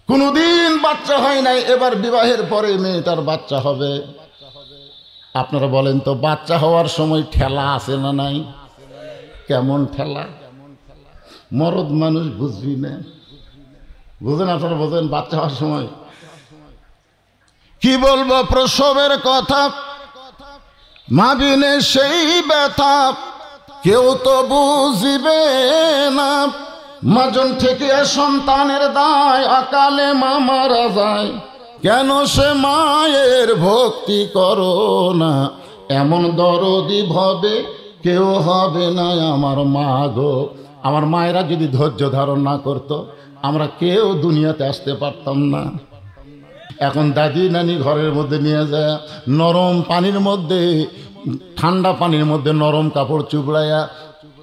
কোনোদিন বাচ্চা হয় নাই, এবার বিবাহের পরে মেয়েটার বাচ্চা হবে। আপনারা বলেন তো, বাচ্চা হওয়ার সময় ঠেলা আছে না নাই? কেমন ঠেলা? মরদ মানুষ বুঝবি না, বুঝেন? আপনারা বোঝেন? বাচ্চা হওয়ার সময় কি বলবো, প্রসবের কথা, মা বিনে সেই ব্যথা কেউ তো বুঝিবে না। মাজন থেকে সন্তানের দায়, অকালে মা মারা যায়, কেন সে মায়ের ভক্তি করো না। এমন দরদি ভবে কেউ হবে না আমার মা গো। আমার মায়েরা যদি ধৈর্য ধারণ না করতো, আমরা কেউ দুনিয়াতে আসতে পারতাম না। এখন দাদি নানি ঘরের মধ্যে নিয়ে যায়, নরম পানির মধ্যে, ঠান্ডা পানির মধ্যে নরম কাপড় চুবড়াইয়া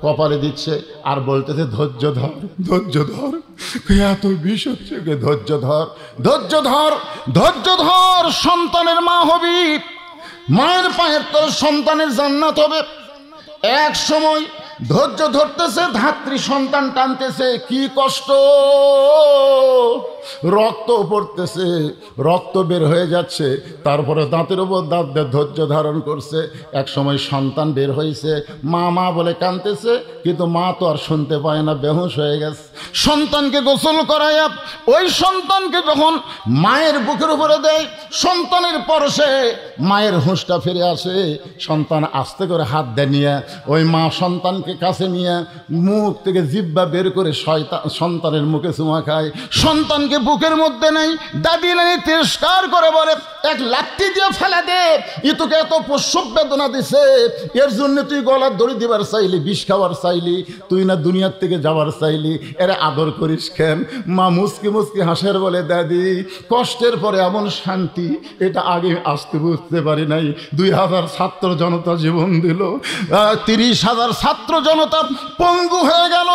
কপালে দিচ্ছে, আর বলতেছে ধৈর্য ধর, ধৈর্য ধর। এত বিষ হচ্ছে, ধৈর্য ধর, ধৈর্য ধর, ধৈর্য ধর। সন্তানের মা হবি, মায়ের পায়ের তোর সন্তানের জান্নাত হবে। এক সময় ধৈর্য ধরতেছে, ধাত্রী সন্তান টানতেছে, কি কষ্ট, রক্ত পড়তেছে, রক্ত বের হয়ে যাচ্ছে, তারপরে দাঁতের উপর দাঁত দিয়ে ধৈর্য ধারণ করছে। এক সময় সন্তান বের হয়েছে, মা মা বলে কাঁদতেছে, কিন্তু মা তো আর শুনতে পায় না, বেহুশ হয়ে গেছে। সন্তানকে গোসল করাইয়া ওই সন্তানকে যখন মায়ের বুকের উপরে দেয়, সন্তানের পরশে মায়ের হুঁশটা ফিরে আসে। সন্তান আস্তে করে হাত দেয় নিয়ে ওই মা সন্তানকে কাছে নিয়ে মুখ থেকে জিহ্বা বের করে সন্তানের মুখে চুমা খায়। সন্তানকে বুকের মধ্যে নেই, দাদি নানি তিরস্কার করে বলে, এক লাঠি দিয়ে ফেলে দে, ই তোকে এত প্রসব বেদনা দিছে, এর জন্য তুই গলার দড়ি দিবার চাইলি, বিষ খাওয়ার চাইলি, তুই না দুনিয়ার থেকে যাওয়ার চাইলি, এরা আদর করিস কেন? মা মুসকি মুসকি হাসের বলে, দাদি কষ্টের পরে এমন শান্তি এটা আগে আসতে বুঝতে পারি নাই। 2000 ছাত্র জনতা জীবন দিল, 30,000 ছাত্র জনতা পঙ্গু হয়ে গেল,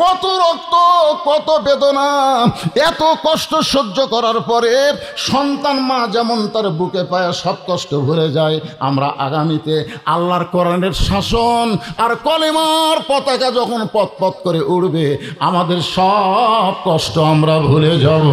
কত রক্ত, কত বেদনা, এত কষ্ট সহ্য করার পরে সন্তান মা যেমন তার বুকে পায় সব কষ্ট ভুলে যায়। আমরা আগামীতে আল্লাহর কোরআনের শাসন আর কলেমার পতাকা যখন পথ পথ করে উড়বে, আমাদের সব কষ্ট আমরা ভুলে যাব।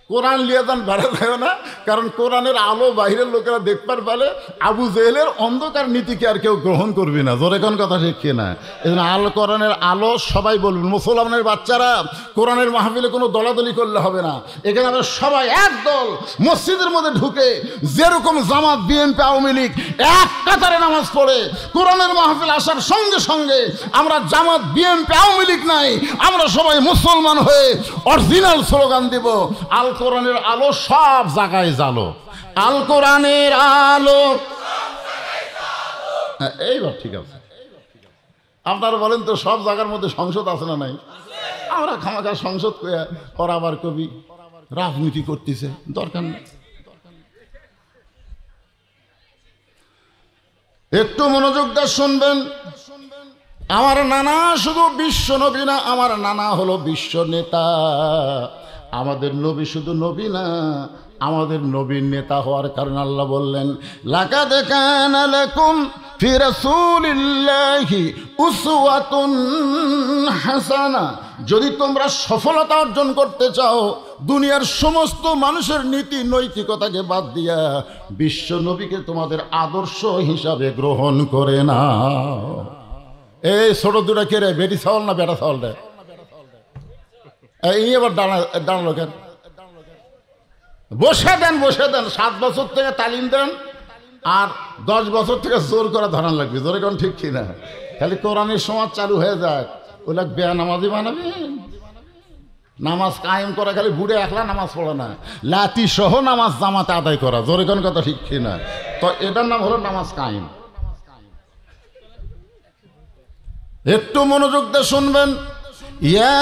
কোরআন লিয়ে যান বাড়া যায় না, কারণ কোরআনের আলো বাইরের লোকেরা দেখবার পালে আবু জেহেলের অন্ধকার নীতিকে আর কেউ গ্রহণ করবি না। জোরে কোন কথা ঠিক কিনা? এই জন্য কোরআনের আলো সবাই বলবেন। মুসলমানের বাচ্চারা, কোরআনের মাহফিলে কোনো দলাদলি করলে হবে না। এখানে আমরা সবাই একদল মসজিদের মধ্যে ঢুকে, যেরকম জামাত বিএনপি আওয়ামী লীগ এক কাতারে নামাজ পড়ে, কোরআনের মাহফিল আসার সঙ্গে সঙ্গে আমরা জামাত বিএনপি আওয়ামী লীগ নাই, আমরা সবাই মুসলমান হয়ে অরিজিনাল স্লোগান দিব, আল কোরআনের আলো সব জায়গায় জ্বালো, আল কোরআনের আলো। এইবার ঠিক আছে। আপনারা বলেন তো, সব জায়গার মধ্যে সংসদ আছে না নাই? আমরা খামাখা সংসদ ওরা আবার কবি রাজনীতি করতেছে, দরকার নেই। একটু মনোযোগ দিয়ে শুনবেন। আমার নানা শুধু বিশ্ব নবী না, আমার নানা হলো বিশ্ব নেতা। আমাদের নবী শুধু নবী না, আমাদের নবীর নেতা হওয়ার কারণে আল্লাহ বললেন, লাকাদ কানা লাকুম ফি রাসূলিল্লাহি উসওয়াতুন হাসানা। যদি তোমরা সফলতা অর্জন করতে চাও, দুনিয়ার সমস্ত মানুষের নীতি নৈতিকতাকে বাদ দিয়া বিশ্ব নবীকে তোমাদের আদর্শ হিসাবে গ্রহণ করে নাও। এই ছোট দুটা কে রে? বেটি ছাওয়াল না বেটা ছাওয়াল রে? এই এবার দাঁড়ালো কেন? বসে দেন, বসে দেন। 7 বছর থেকে তালিম দেন, আর 10 বছর থেকে জোর করে ধরান লাগবে। জোরে কোন ঠিক কিনা? খালি কোরআনের সমাজ চালু হয়ে যায়, ওগুলা বেনামাজি বানাবেন। নামাজ কায়েম করা খালি বুড়ে একলা নামাজ পড়ে না, লাতি সহ নামাজ জামাতে আদায় করা। জোরে কোন কথা ঠিক কিনা? তো এটার নাম হলো নামাজ কায়েম। একটু মনোযোগ দিয়ে শুনবেন। ইয়া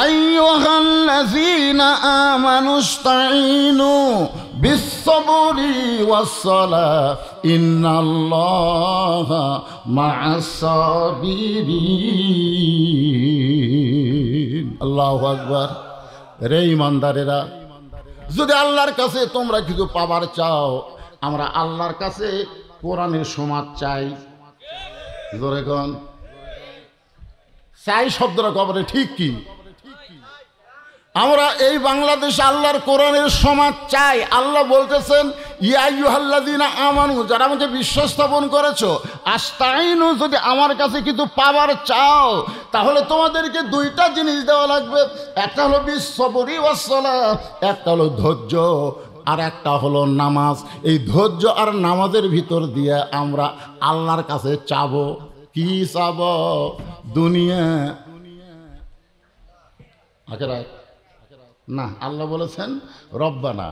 আইয়ুহাল্লাযীনা আমানুস্তাঈনু বিস-সাবরি ওয়াস-সালাহ ইন্নাল্লাহা মা'আস-সাবিরিন। আল্লাহু আকবার। রে ঈমানদারেরা, যদি আল্লাহর কাছে তোমরা কিছু পাবার চাও, আমরা আল্লাহর কাছে কোরআনের সমাজ চাই। জোরে কোন? চাই শব্দটা কবরে ঠিক কি? আমরা এই বাংলাদেশে আল্লাহর কোরআনের সমাজ চাই। আল্লাহ বলতেছেন, ইয়া আইয়ুহাল্লাযীনা আমানু, যারা আমাকে বিশ্বাস স্থাপন করেছো, আস্তাইনু, যদি আমার কাছে কিছু পাওয়ার চাও তাহলে তোমাদেরকে দুইটা জিনিস দেওয়া লাগবে। একটা হলো বিসসবরি ওয়াসসালাহ, একটা হলো ধৈর্য, আর একটা হলো নামাজ। এই ধৈর্য আর নামাজের ভিতর দিয়ে আমরা আল্লাহর কাছে চাবো। কি চাবো? দুনিয়া আখিরাত না। আল্লাহ বলেছেন রব্বানা,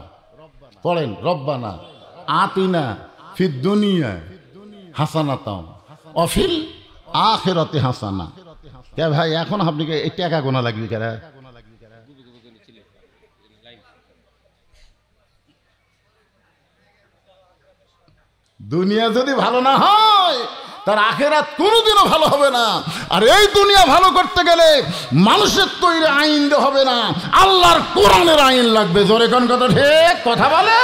পড়েন রব্বানা আতিনা ফিদ দুনিয়া হাসানাতাম ওয়া ফিল আখিরাতি হাসানা। কে ভাই এখন আপনি এই টাকা গোনা লাগবে কেরা? দুনিয়া যদি ভালো না হয় তার আখিরাত কোনোদিনও ভালো হবে না। আর এই দুনিয়া ভালো করতে গেলে মানুষের তৈরি আইন হবে না, আল্লাহর কোরআনের আইন লাগবে। জোরে কোন কথা ঠিক কথা বলে।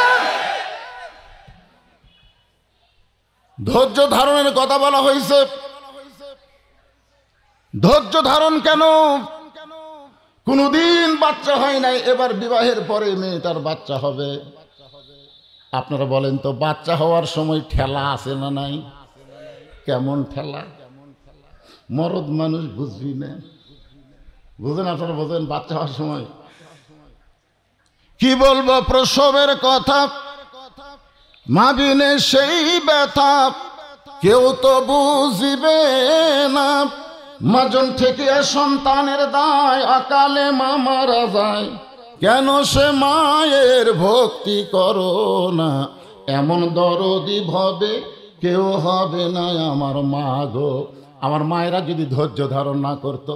ধৈর্য ধারণের কথা বলা হয়েছে। ধৈর্য ধারণ কেন? কোনদিন বাচ্চা হয় নাই, এবার বিবাহের পরে মেয়েটার বাচ্চা হবে। আপনারা বলেন তো, বাচ্চা হওয়ার সময় ঠেলা আছে না নাই? কেমন ঠেলা? মরদ মানুষ বুঝবি না, বুঝেন? আপনারা বোঝেন বাচ্চা হওয়ার সময় কি বলবো? প্রসবের কথা, মা বিনে সেই ব্যথা কেউ তো বুঝিবে না। মাজন থেকে সন্তানের দায়, অকালে মা মারা যায়, কেন সে মায়ের ভক্তি করো না? এমন দরদি ভবে কেউ হবে না আমার মা গো। আমার মায়েরা যদি ধৈর্য ধারণ না করত,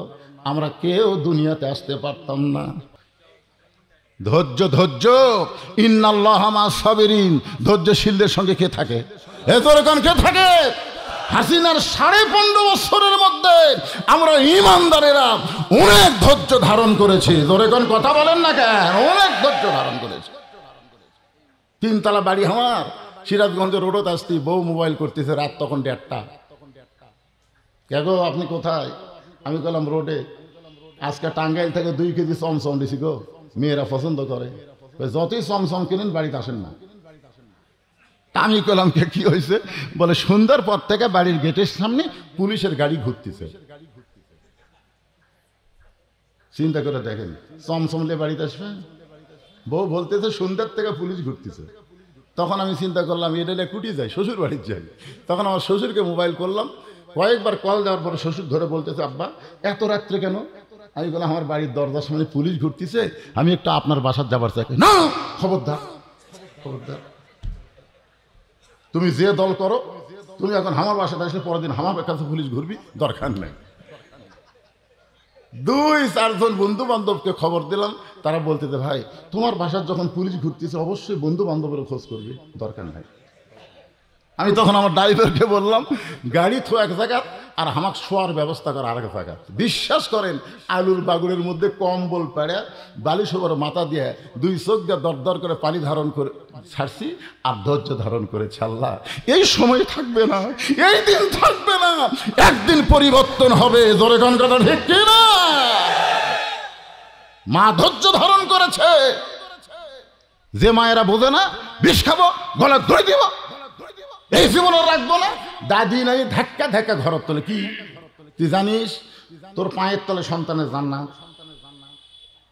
আমরা কেউ দুনিয়াতে আসতে পারতাম না। ধৈর্য ধৈর্য ইন্নাল্লাহা মা'আস সাবিরিন। ধৈর্যশীলদের সঙ্গে কে থাকে? এতরকম কে থাকে? হাসিনার 15.5 বছরের মধ্যে আমরা ইমানদারেরা অনেক ধৈর্য ধারণ করেছি। জোরে কোন কথা বলেন না কেন? অনেক ধৈর্য ধারণ করেছি। 3 তলা বাড়ি আমার, সিরাজগঞ্জ রোডত আসতি, বউ মোবাইল করতেছে, রাত তখন 1:30। কে গো আপনি কোথায়? আমি বললাম রোডে। আজকে টাঙ্গাইল থেকে 2 কেজি চমচম দিছি গো, মেয়েরা পছন্দ করে। যতই চমচম কিনেন বাড়িতে আসেন না। আমি কলাম কি হয়েছে? বলে সন্ধ্যার পর থেকে বাড়ির গেটের সামনে পুলিশের গাড়ি ঘুরতেছে। চিন্তা করে দেখেন, চমচমলে বাড়িতে আসবে। বউ বলতেছে সন্ধ্যার থেকে পুলিশ ঘুরতেছে। তখন আমি চিন্তা করলাম এটা কুটি যায়, শ্বশুর বাড়ির যাই। তখন আমার শ্বশুরকে মোবাইল করলাম, কয়েকবার কল দেওয়ার পরে শ্বশুর ধরে বলতেছে, আব্বা এত রাত্রে কেন? আমি বললাম আমার বাড়ির দরজার সামনে পুলিশ ঘুরতেছে, আমি একটু আপনার বাসার যাবার চাই। না, খবরদার খবরদার, তুমি যে দল করো, তুমি এখন আমার বাসাতে আসলে পরের দিন আমার কাছে পুলিশ ঘুরবি, দরকার নেই। 2-4 জন বন্ধু বান্ধবকে খবর দিলাম, তারা বলতেছে ভাই তোমার বাসার যখন পুলিশ ঘুরতেছে অবশ্যই বন্ধু বান্ধবের খোঁজ করবি, দরকার নাই। আমি তখন আমার ড্রাইভারকে বললাম গাড়ি থো এক জায়গা আর আমাকে শোয়ার ব্যবস্থা কর আরেক জায়গা। বিশ্বাস করেন আলুর বাগুড়ের মধ্যে কম্বল পেড়ে বালিশ ওপর মাথা দিয়ে 2 চোখ দিয়ে দরদর করে পানি ধারণ করে ছাড়ছি আর ধৈর্য ধারণ করে ছাড়লা। এই সময় থাকবে না, এই দিন থাকবে না, একদিন পরিবর্তন হবে। জোরে কোন কথা ঠিক কিনা? মা ধৈর্য ধারণ করেছে। যে মায়েরা বোঝে না, বিষ খাবো, গলা ধরে দিব, এই জীবনে রাখবো না, দাদি নাই ধাক্কা ধাক্কা ঘরের তলে। কি তুই জানিস তোর পায়ের তলে সন্তানের জান্নাত?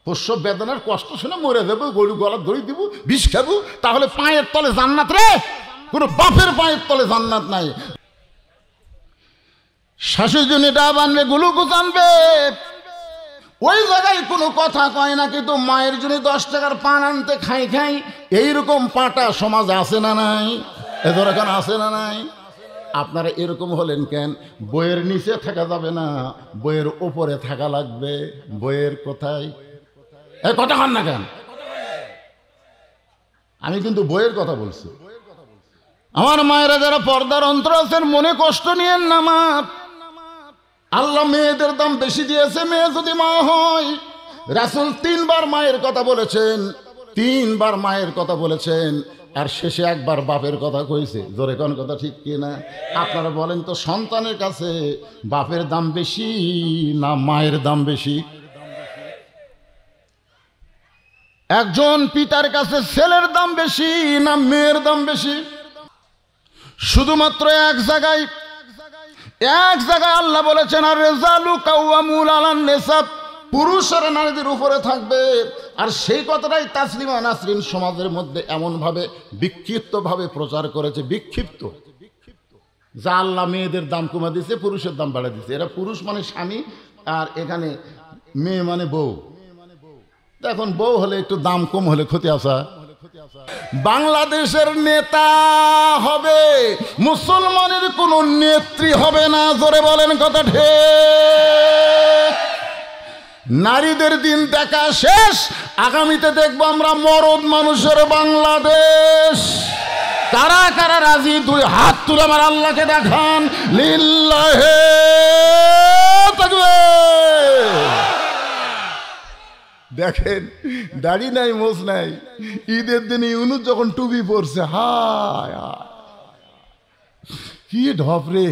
প্রসব বেদনার কষ্ট শুনে মরে যাবো, গরু গলা ধরে দিব, বিষ খাবো, তাহলে পায়ের তলে জান্নাত রে? কোন বাপের পায়ের তলে জান্নাত নাই। শাশুড়ি জন্য ডাব আনবে, গ্লুকোজ আনবে, ওই জায়গায় কোনো কথা কয় না, কিন্তু মায়ের জন্য 10 টাকার পান আনতে খাই খাই। এইরকম পাটা সমাজ আছে না নাই? এদের এখন আছে না নাই? আপনারা এরকম হলেন কেন? বইয়ের নিচে থাকা যাবে না, বইয়ের ওপরে থাকা লাগবে। বইয়ের কোথায় এই কথা হন না কেন? আমি কিন্তু বইয়ের কথা বলছি। আমার মায়েরা যারা পর্দার অন্তর আছেন, মনে কষ্ট নিয়েন না। মা আল্লাহ মেয়েদের দাম বেশি দিয়েছে। মেয়ে যদি মা হয়, রাসূল 3 বার মায়ের কথা বলেছেন, 3 বার মায়ের কথা বলেছেন। আর শেষে একবার বাপের কথা কইছে। জোরে কোন কথা ঠিক কি না? আপনারা বলেন তো, সন্তানের কাছে বাপের দাম বেশি না মায়ের দাম বেশি? একজন পিতার কাছে ছেলের দাম বেশি না মেয়ের দাম বেশি? শুধুমাত্র এক জায়গায় আল্লাহ বলেছেন, আর রেজালু কাওয়ামুন আলান নিসা, পুরুষেরা নারীদের উপরে থাকবে। আর সেই কথাটাই তাসলিমা নাসরিন সমাজের মধ্যে এমনভাবে বিক্ষিপ্তভাবে প্রচার করেছে, বিক্ষিপ্ত, যা আল্লাহ মেয়েদের দাম কমা দিয়েছে, পুরুষের দাম বাড়া দিয়েছে। এরা পুরুষ মানে স্বামী, আর এখানে মেয়ে মানে বউ। এখন বউ হলে একটু দাম কম হলে ক্ষতি আসা। বাংলাদেশের নেতা হবে, মুসলমানের কোন নেত্রী হবে না। জোরে বলেন কথা ঠিক? নারীদের দিন দেখা শেষ, আগামীতে দেখবো আমরা মরদ মানুষের বাংলাদেশ। কারা কারা রাজি? দুই হাত তুলে আমার আল্লাহকে দেখান। লিল্লাহে তাকবীর। দেখেন, দাড়ি নাই, মোছ নাই, ঈদের দিন ইউনুস যখন টুপি পরছে, হায় কি ঢপ রে।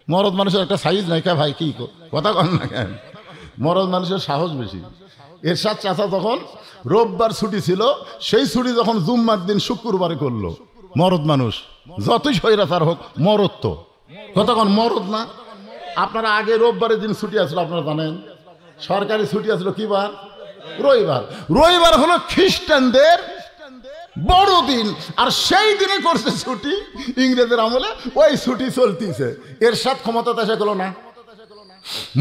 মরদ মানুষের একটা সাইজ নাই কা ভাই, কি কথা কন না কেন? মরদ মানুষের সাহস বেশি। এরশাদ চাচা তখন রোববার ছুটি ছিল, সেই ছুটি যখন জুম্মার দিন শুক্রবারে করলো। মরদ মানুষ যতই স্বৈরাচার হোক, মরদ তো কথা কন, মরদ না? আপনারা আগে রোববারের দিন ছুটি আসলো, আপনারা জানেন সরকারি ছুটি আসলো কি বার? রবিবার। রবিবার হলো খ্রিস্টানদের বড়দিন, আর সেই দিনে করছে ছুটি ইংরেজের আমলে। ওই ছুটি চলতিছে, এরশাদ ক্ষমতা এসে গেল না।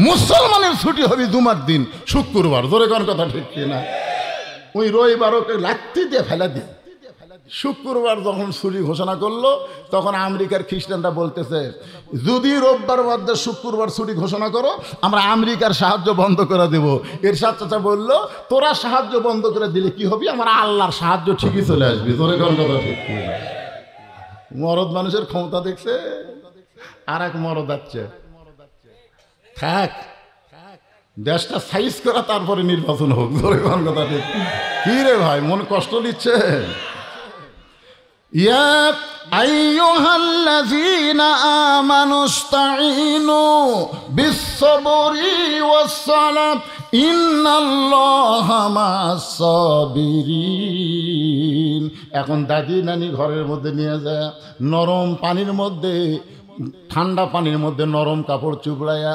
মুসলমানের ছুটি হবে জুমার দিন, শুক্রবার। জোরে কোন কথা ঠিক কিনা? ওই রবিবার ওকে লাত্তি দিয়ে ফেলা দিয়ে শুক্রবার যখন ছুটি ঘোষণা করলো, তখন আমেরিকার খ্রিস্টানরা বলতেছে, যদি রোববার বাদে শুক্রবার ছুটি ঘোষণা করো, আমরা আমেরিকার সাহায্য বন্ধ করে দেব। এরশাদ চাচা বলল, তোরা সাহায্য বন্ধ করে দিলে কি হবে? আমার আল্লাহর সাহায্য ঠিকই চলে আসবে। জোরে কোন কথা ঠিক কিনা? মরদ মানুষের ক্ষমতা দেখছে। আর এক মরদ আছে, থাক দেশটা সাইজ করা, তারপরে নির্বাচন হোক। জোরে কোন কথা ঠিক কি রে ভাই, মন কষ্ট নিচ্ছে? ইয়া আইয়ুহাল্লাযীনা আমানুস্তাঈনু বিস-সাবরি ওয়াস-সালাত ইন্নাল্লাহা মা'আস-সাবিরিন। এখন দাদি নানি ঘরের মধ্যে নিয়ে যায়, নরম পানির মধ্যে, ঠান্ডা পানির মধ্যে নরম কাপড় চুবড়াইয়া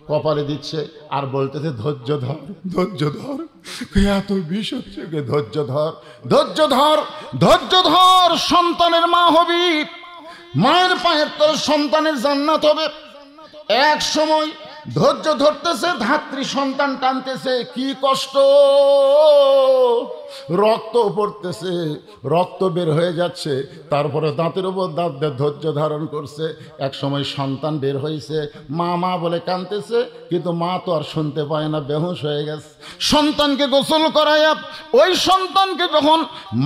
কপালে দিচ্ছে, আর বলতেছে ধৈর্য ধর, ধৈর্য ধর। এত বিষ হচ্ছে, ধৈর্য ধর, ধৈর্য ধর, ধৈর্য ধর। সন্তানের মা হবি, মায়ের পায়ের তোর সন্তানের জান্নাত হবে। এক সময় ধৈর্য ধরতেছে, ধাত্রী সন্তান টানতেছে, কি কষ্ট, রক্ত পড়তেছে, রক্ত বের হয়ে যাচ্ছে, তারপরে দাঁতের উপর দাঁত দিয়ে ধৈর্য ধারণ করছে। এক সময় সন্তান বের হয়েছে, মা মা বলে কাঁদতেছে, কিন্তু মা তো আর শুনতে পায় না, বেহুশ হয়ে গেছে। সন্তানকে গোসল করাইয়া ওই সন্তানকে যখন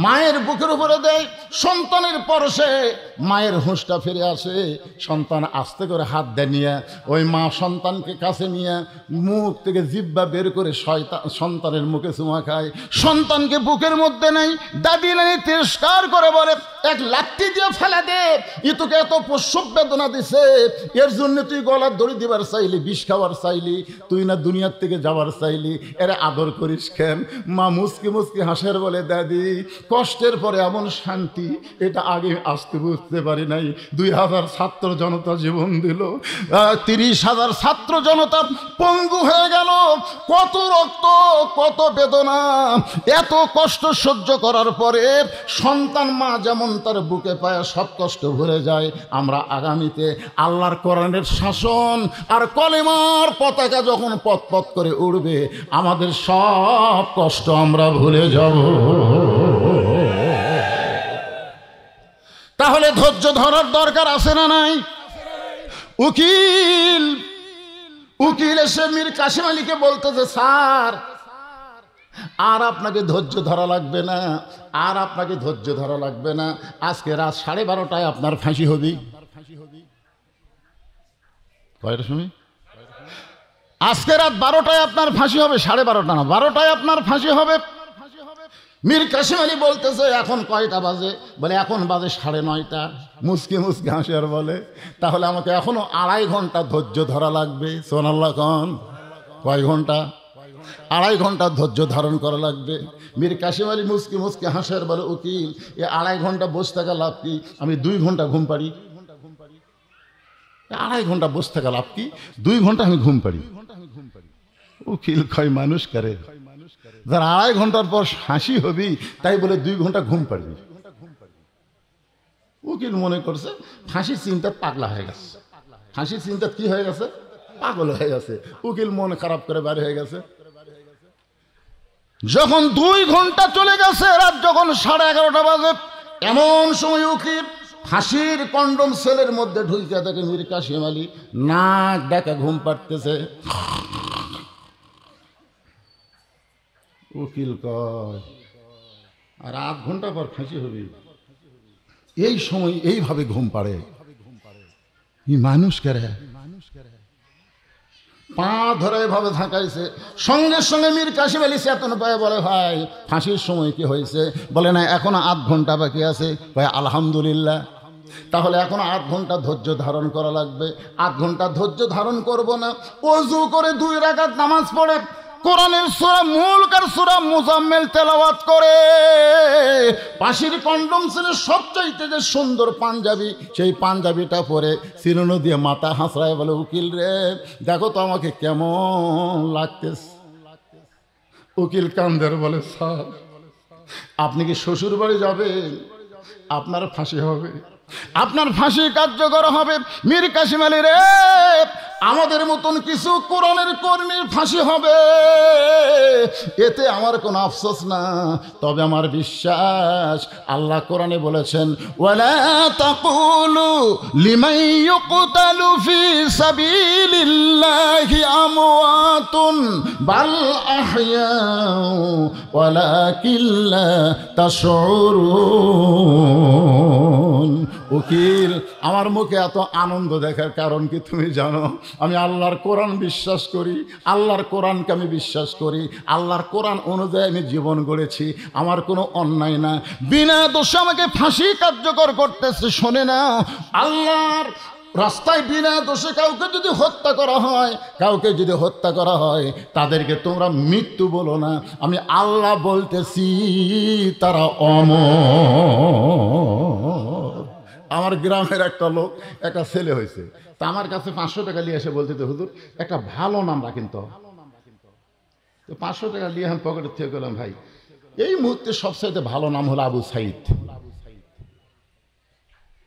মায়ের বুকের উপরে দেয়, সন্তানের পরশে মায়ের হুঁশটা ফিরে আসে। সন্তান আস্তে করে হাত দেয় নিয়ে, ওই মা সন্তানকে কাছে নিয়ে মুখ থেকে জিহ্বা বের করে সন্তানের মুখে চুমা খায়। সন্তানকে বুকের মধ্যে নেই, দাদি নানি তিরস্কার করে বলে, এক লাঠি দিয়ে ফেলা দে, ই তোকে এত প্রসব বেদনা দিছে, এর জন্য তুই গলার দড়ি দিবার চাইলি, বিষ খাওয়ার চাইলি, তুই না দুনিয়ার থেকে যাওয়ার চাইলি, এরা আদর করিস কেন? মা মুসকি মুসকি হাসের বলে, দাদি কষ্টের পরে এমন শান্তি, এটা আগে আসতে বুঝতে পারি নাই। 2000 ছাত্র জনতা জীবন দিল, 30,000 ছাত্র জনতা পঙ্গু হয়ে গেল, কত রক্ত, কত বেদনা, এত কষ্ট সহ্য করার পরে সন্তান মা যেমন তার বুকে পায় সব কষ্ট ভুলে যায়। আমরা আগামীতে আল্লাহর কোরআনের শাসন আর কলেমার পতাকা যখন পথ পথ করে উড়বে, আমাদের সব কষ্ট আমরা ভুলে যাব। তাহলে ধৈর্য ধরার দরকার আছে না নাই? উকিল এসে মীর কাসিম আলীকে বলতেছে, স্যার আর আপনাকে ধৈর্য ধরা লাগবে না, আর আপনাকে ধৈর্য ধরা লাগবে না, আজকে রাত 12:30টায় আপনার ফাঁসি হবে। কয়টা শুনি? আজকে রাত 12টায় আপনার ফাঁসি হবে, 12:30 না, 12টায় আপনার ফাঁসি হবে। মীর কাসেম আলী বলতেছে এখন কয়টা বাজে? বলে এখন বাজে 9:30। মুসকি মুসকি হাসি আর বলে তাহলে আমাকে এখনো 2.5 ঘন্টা ধৈর্য ধরা লাগবে। সুবহানাল্লাহ। কোন কয় ঘন্টা? 2.5 ঘন্টা ধৈর্য ধারণ করা লাগবে। মীর কাসেম আলী মুসকি মুসকি হাসার বলে উকিল, এ 2.5 ঘন্টা বসে থাকা লাভ কি? আমি 2 ঘন্টা ঘুম পাড়ি। 2.5 ঘন্টা বসে থাকা লাভ কি? 2 ঘন্টা আমি ঘুম পাড়ি। উকিল কয় মানুষ করে যার 2.5 ঘন্টার পর হাসি হবি তাই বলে 2 ঘন্টা ঘুম পাড়বি। উকিল মনে করছে ফাঁসির চিন্তা পাগলা হয়ে গেছে। ফাঁসির চিন্তা কি হয়ে গেছে? পাগল হয়ে গেছে। উকিল মন খারাপ করে বাড়ি হয়ে গেছে। যখন 2 ঘন্টা চলে গেছে, রাত যখন 11:30 বাজে, এমন সময় উকিল ফাঁসির কন্ডম সেলের মধ্যে ঢুকে থাকে মীর কাসেম আলী নাক ডাকা ঘুম পাড়তেছে। উকিল কয় আর 8 ঘন্টা পর ফাঁসি হবি। এই সময় এইভাবে ঘুম পাড়ে মানুষ করে পা ধরে এভাবে থাকাইছে। সঙ্গে সঙ্গে মীর কাসেম আলী চেতন পায় বলে ভাই ফাঁসির সময় কি হয়েছে? বলে না এখনো 8 ঘন্টা বাকি আছে। ভাই আলহামদুলিল্লাহ, তাহলে এখনো 8 ঘন্টা ধৈর্য ধারণ করা লাগবে। 8 ঘন্টা ধৈর্য ধারণ করব না, ওযু করে 2 রাকাত নামাজ পড়ে কোরআনের সূরা মুলক আর সূরা মুজাম্মিল তেলাওয়াত করে ফাঁসির কন্ডম ছেলে সবচাইতে যে সুন্দর পাঞ্জাবি, সেই পাঞ্জাবিটা পরে শিরোনো দিয়ে মাথা হাসড়ায় বলে উকিল রে দেখো তো আমাকে কেমন লাগতেছে। উকিল কান্দের বলে স্যার আপনি কি শ্বশুর বাড়ি যাবেন? আপনার ফাঁসি হবে, আপনার ফাঁসি কার্যকর হবে। মীর কাসেম আলী রে আমাদের মতন কিছু কোরআনের কর্মীর ফাঁসি হবে, এতে আমার কোনো আফসোস না। তবে আমার বিশ্বাস আল্লাহ কোরআনে বলেছেন ওয়ালা তাকুলু লিমান ইউকতালু ফি সাবিলিল্লাহি আমওয়াতুন বাল আহইয়াউ ওয়ালাকিন লা তাশউরুন। উকিল আমার মুখে এত আনন্দ দেখার কারণ কি তুমি জানো? আমি আল্লাহর কোরআন বিশ্বাস করি, আল্লাহর কোরআনকে আমি বিশ্বাস করি, আল্লাহর কোরআন অনুযায়ী আমি জীবন গড়েছি। আমার কোনো অন্যায় না, বিনা দোষে আমাকে ফাঁসি কার্যকর করতেছে। শোনে না, আল্লাহর রাস্তায় বিনা দোষে কাউকে যদি হত্যা করা হয়, কাউকে যদি হত্যা করা হয় তাদেরকে তোমরা মৃত্যু বলো না, আমি আল্লাহ বলতেছি তারা অমর। আমার গ্রামের একটা লোক একটা ছেলে হয়েছে, তা আমার কাছে 500 টাকা নিয়ে এসে বলতে তো হুজুর একটা ভালো নাম রাখেন তো। 500 টাকা নিয়ে আমি পকেটের থেকে গেলাম ভাই এই মুহূর্তে সবচাইতে ভালো নাম হলো আবু সাইদ।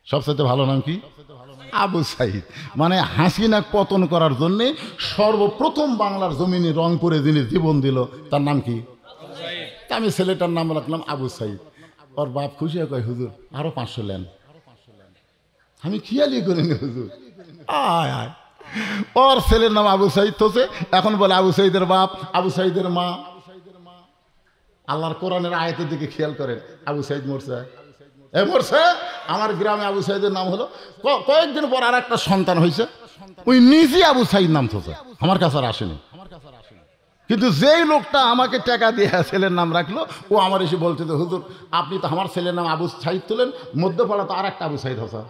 সবচাইতে ভালো নাম কি? আবু সাইদ। মানে হাসিনা পতন করার জন্যে সর্বপ্রথম বাংলার জমিনে রংপুরে যিনি জীবন দিল তার নাম কি? আমি ছেলেটার নাম রাখলাম আবু সাইদ। ওর বাপ খুশি হয়ে কয় হুজুর আরো 500 নেন। আমি খেয়ালই করিনি হুজুর। আয় আয় ওর ছেলের নাম আবু সাইদ হচ্ছে, এখন বলে আবু সাইদের বাপ, আবু সাইদের মা। আল্লাহর কোরআনের আয়াতের দিকে খেয়াল করেন, আবু সাইদ মরছে, মরছে। আমার গ্রামে আবু সাইদের নাম হলো, কয়েকদিন পর আর একটা সন্তান হয়েছে, ওই নিজে আবু সাইদ নাম থোছে, আমার কাছে আর আসেনি। কিন্তু যেই লোকটা আমাকে টাকা দিয়ে ছেলের নাম রাখলো ও আমার এসে বলছে যে হুজুর আপনি তো আমার ছেলের নাম আবু সাইদ তোলেন, মধ্যপাড়া তো আর একটা আবু সাইদ হসা,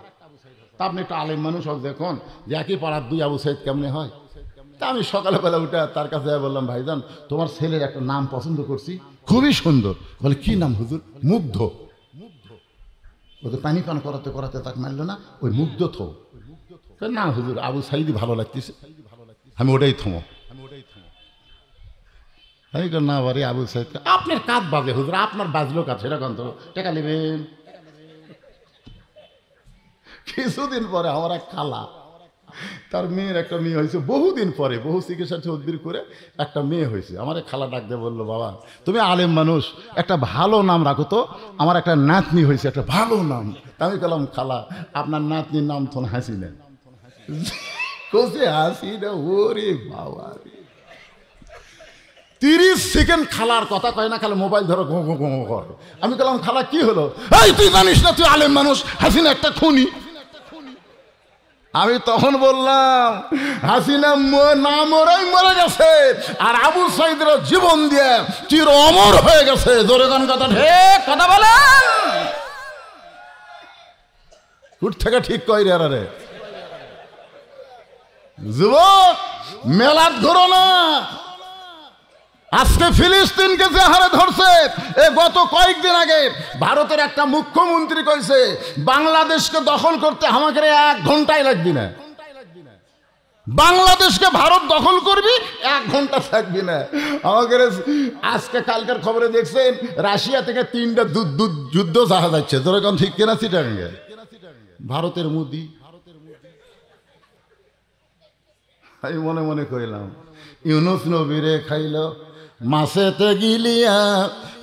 তা আপনি একটা আলেম মানুষ হোক দেখুন যে একই পাড়ার 2 আবু সাইদ কেমনে হয়। তা আমি সকালবেলা উঠে তার কাছে বললাম ভাইজান তোমার ছেলের একটা নাম পছন্দ করছি, খুবই সুন্দর। বলে কি নাম হুজুর? মুগ্ধ। ওদের পানি পান করাতে করাতে তাকে মারল না, ওই মুগ্ধ থো। না হুজুর আবু সাইদই ভালো লাগতেছে, আমি ওটাই থমো। না বারে আবু সাইদ আপনার কাজ বাজে হুজুর, আপনার বাজলো কাজ সেরকম তো টাকা নেবেন। কিছুদিন পরে আমার এক খালা, তার মেয়ের একটা মেয়ে হয়েছে, বহুদিন পরে বহু চিকিৎসা তদবির করে একটা মেয়ে হয়েছে। আমার এক খালা ডাক দিয়ে বললো বাবা তুমি আলেম মানুষ একটা ভালো নাম রাখো তো, আমার একটা নাতনি হয়েছে একটা ভালো নাম। আমি বললাম খালা আপনার নাতনির নাম তো হাসিনা। হাসিনা ওরে বাবা 30 সেকেন্ড খালার কথা কয় না, খালা মোবাইল ধরো ঘো ঘো ঘো করে। আমি বললাম খালা কি হলো? এই তুই জানিস না তুই আলেম মানুষ, হাসিনা একটা খুনি। আমি তখন বললাম হাসিনা না মরাই মরে গেছে, আর আবু সাইদরা জীবন দিয়ে চির অমর হয়ে গেছে। জোরে গান কথা ঠিক কথা বলেন। কুট থেকে ঠিক কই রে আরে যুবক, মেলার ধরো না। আজকে ফিলিস্তিনকে যে হারে ধরছে, এ গত কয়েকদিন আগে ভারতের একটা মুখ্যমন্ত্রী কইছে বাংলাদেশকে দখল করতে আমাকে 1 ঘন্টাই লাগবে না। বাংলাদেশকে ভারত দখল করবি 1 ঘন্টা থাকবি না আমাকে। আজকে কালকের খবরে দেখছেন রাশিয়া থেকে 3টা যুদ্ধ জাহাজ যাচ্ছে। তোর এখন ঠিক কেনা চিটাঙ্গে ভারতের মোদি। আমি মনে মনে কইলাম ইউনুস নবীরে খাইল মাছেতে গিলিয়া,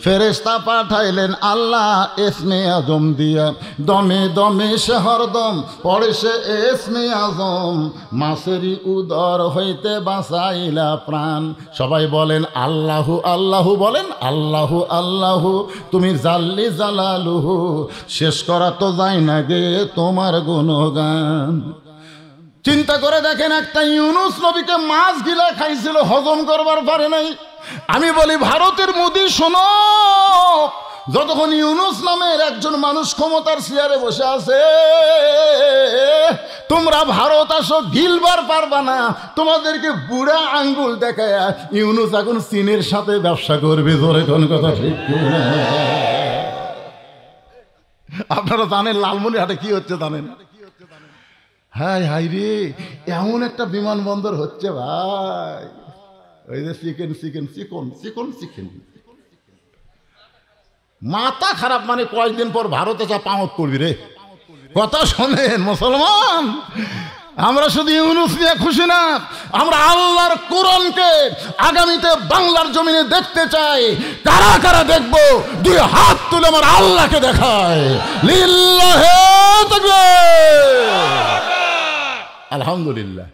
ফেরেশতা পাঠাইলেন আল্লাহ ইসমে আজম দিয়া, দমে দমে সে হরদম পড়ে সে ইসমে আজম, মাছেরই উদর হইতে বাঁচাইলা প্রাণ। সবাই বলেন আল্লাহু আল্লাহু, বলেন আল্লাহু আল্লাহু, তুমি জাল্লি জালালুহু, শেষ করা তো যায় না গে তোমার গুণগান। চিন্তা করে দেখেন, একটা ইউনুস নবীকে মাছ গিলা খাইছিল, হজম করবার পারে নাই। আমি বলি ভারতের মোদি শোনো, যতক্ষণ ইউনুস নামের একজন মানুষ ক্ষমতার চেয়ারে বসে আছে, তোমরা ভারত আসো গিলবার পারবা না। তোমাদেরকে বুড়া আঙ্গুল দেখায় ইউনুস এখন চীনের সাথে ব্যবসা করবে। জোরে কোন কথা ঠিক কিনা? আপনারা জানেন লালমনিরহাটে কি হচ্ছে জানেন? হাই হাই রে, এমন একটা বিমানবন্দর হচ্ছে ভাই, ওই যে চিকেন চিকেন চিকন চিকন চিকেন, মাথা খারাপ। মানে কয়েকদিন পর ভারতে যা পাঁত পড়বি রে। কথা শোনেন মুসলমান, আমরা শুধু ইউনুস নিয়ে খুশি না, আমরা আল্লাহর কোরআনকে আগামীতে বাংলার জমিনে দেখতে চাই। কারা কারা দেখবো? 2 হাত তুলে আমার আল্লাহকে দেখায়। লিল্লাহে তাকবীর। আলহামদুলিল্লাহ।